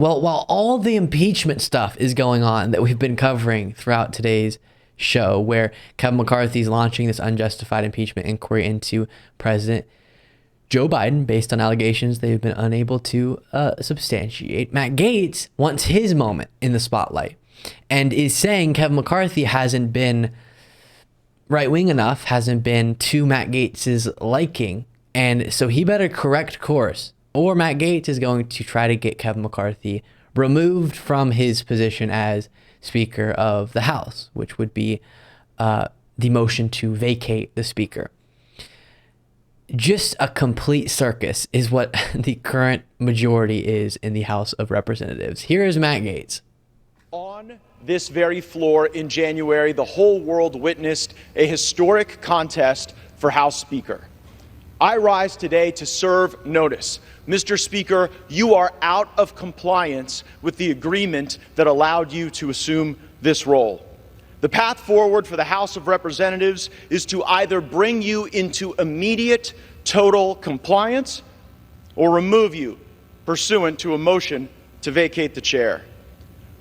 Well, while all the impeachment stuff is going on that we've been covering throughout today's show, where Kevin McCarthy is launching this unjustified impeachment inquiry into President Joe Biden based on allegations they've been unable to substantiate, Matt Gaetz wants his moment in the spotlight and is saying Kevin McCarthy hasn't been right-wing enough, hasn't been to Matt Gaetz's liking, and so he better correct course, or Matt Gaetz is going to try to get Kevin McCarthy removed from his position as Speaker of the House, which would be the motion to vacate the Speaker. Just a complete circus is what the current majority is in the House of Representatives. Here is Matt Gaetz. On this very floor in January, the whole world witnessed a historic contest for House Speaker. I rise today to serve notice. Mr. Speaker, you are out of compliance with the agreement that allowed you to assume this role. The path forward for the House of Representatives is to either bring you into immediate total compliance or remove you pursuant to a motion to vacate the chair.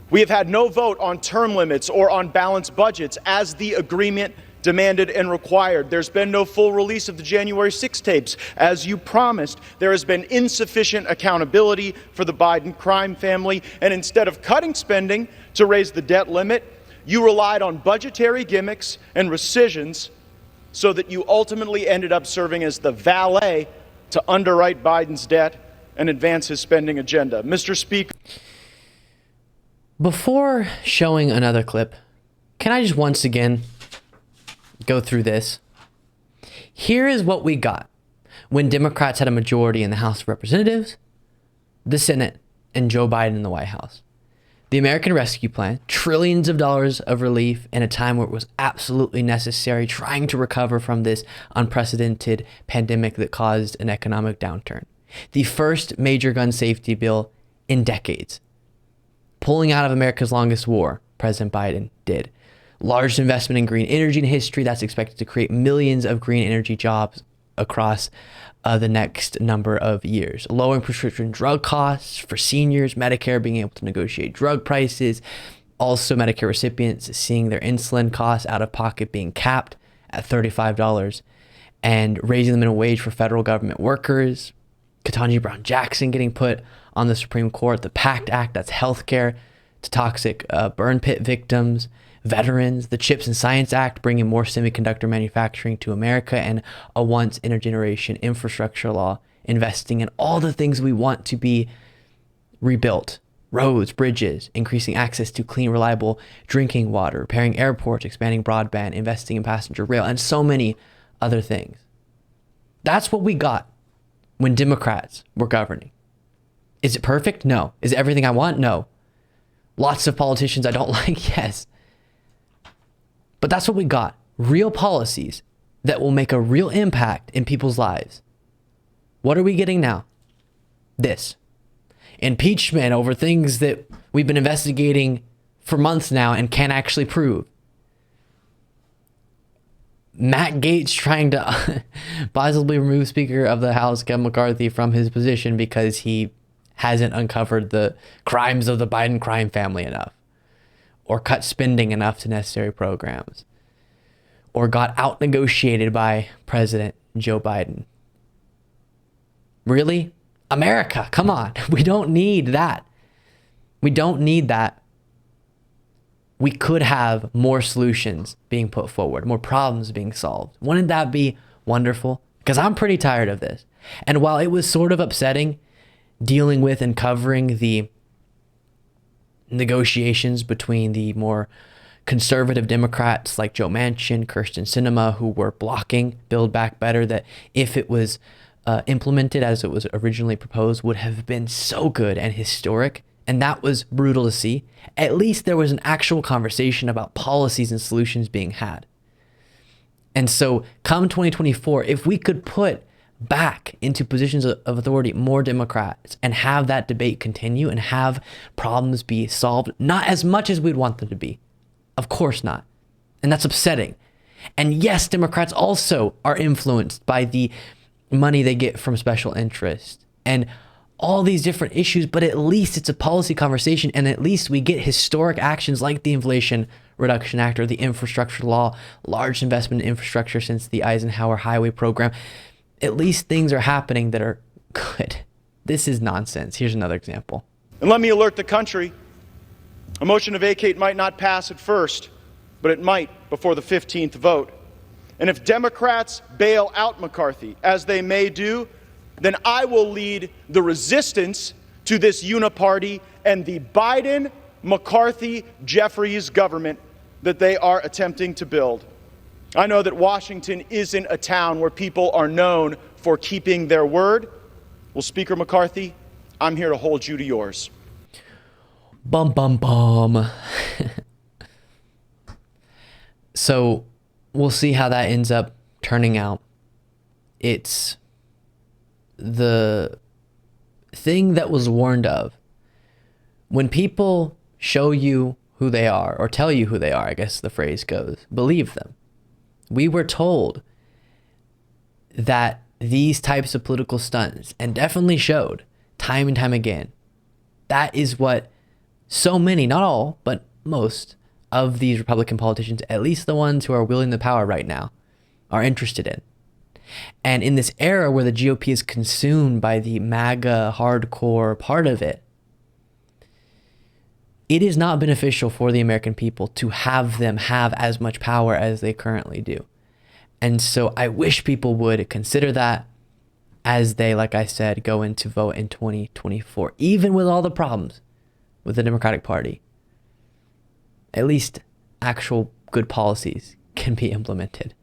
We have had no vote on term limits or on balanced budgets as the agreement demanded and required. There's been no full release of the January 6 tapes, as you promised. There has been insufficient accountability for the Biden crime family, and instead of cutting spending to raise the debt limit, you relied on budgetary gimmicks and rescissions so that you ultimately ended up serving as the valet to underwrite Biden's debt and advance his spending agenda. Mr. Speaker. Before showing another clip, can I just once again go through this? Here is what we got when Democrats had a majority in the House of Representatives, the Senate, and Joe Biden in the White House. The American Rescue Plan, trillions of dollars of relief in a time where it was absolutely necessary, trying to recover from this unprecedented pandemic that caused an economic downturn. The first major gun safety bill in decades. Pulling out of America's longest war, President Biden did. Largest investment in green energy in history that's expected to create millions of green energy jobs across the next number of years. Lowering prescription drug costs for seniors, Medicare being able to negotiate drug prices, also Medicare recipients seeing their insulin costs out of pocket being capped at $35, and raising the minimum wage for federal government workers, Ketanji Brown Jackson getting put on the Supreme Court, the PACT Act, that's healthcare to toxic burn pit victims, veterans, the CHIPS and Science Act, bringing more semiconductor manufacturing to America, and a once intergeneration infrastructure law, investing in all the things we want to be rebuilt. Roads, bridges, increasing access to clean, reliable drinking water, repairing airports, expanding broadband, investing in passenger rail, and so many other things. That's what we got when Democrats were governing. Is it perfect? No. Is it everything I want? No. Lots of politicians I don't like? Yes. But that's what we got. Real policies that will make a real impact in people's lives. What are we getting now? This. Impeachment over things that we've been investigating for months now and can't actually prove. Matt Gaetz trying to possibly remove Speaker of the House Kevin McCarthy from his position because he hasn't uncovered the crimes of the Biden crime family enough, or cut spending enough to necessary programs, or got out-negotiated by President Joe Biden. Really? America, come on. We don't need that. We don't need that. We could have more solutions being put forward, more problems being solved. Wouldn't that be wonderful? Because I'm pretty tired of this. And while it was sort of upsetting dealing with and covering the negotiations between the more conservative Democrats like Joe Manchin, Kyrsten Sinema, who were blocking Build Back Better, that if it was implemented as it was originally proposed would have been so good and historic. And that was brutal to see. At least there was an actual conversation about policies and solutions being had. And so come 2024, if we could put back into positions of authority more Democrats and have that debate continue and have problems be solved, not as much as we'd want them to be. Of course not. And that's upsetting. And yes, Democrats also are influenced by the money they get from special interest and all these different issues, but at least it's a policy conversation, and at least we get historic actions like the Inflation Reduction Act or the infrastructure law, large investment in infrastructure since the Eisenhower highway program. At least things are happening that are good. This is nonsense. Here's another example. And let me alert the country. A motion to vacate might not pass at first, but it might before the 15th vote. And if Democrats bail out McCarthy, as they may do, then I will lead the resistance to this uniparty and the Biden, McCarthy, Jeffries government that they are attempting to build. I know that Washington isn't a town where people are known for keeping their word. Well, Speaker McCarthy, I'm here to hold you to yours. Bum, bum, bum. So we'll see how that ends up turning out. It's the thing that was warned of. When people show you who they are, or tell you who they are, I guess the phrase goes, believe them. We were told that these types of political stunts, and definitely showed time and time again, that is what so many, not all, but most of these Republican politicians, at least the ones who are wielding the power right now, are interested in. And in this era where the GOP is consumed by the MAGA hardcore part of it, it is not beneficial for the American people to have them have as much power as they currently do. And so I wish people would consider that as they, like I said, go in to vote in 2024, even with all the problems with the Democratic Party. At least actual good policies can be implemented.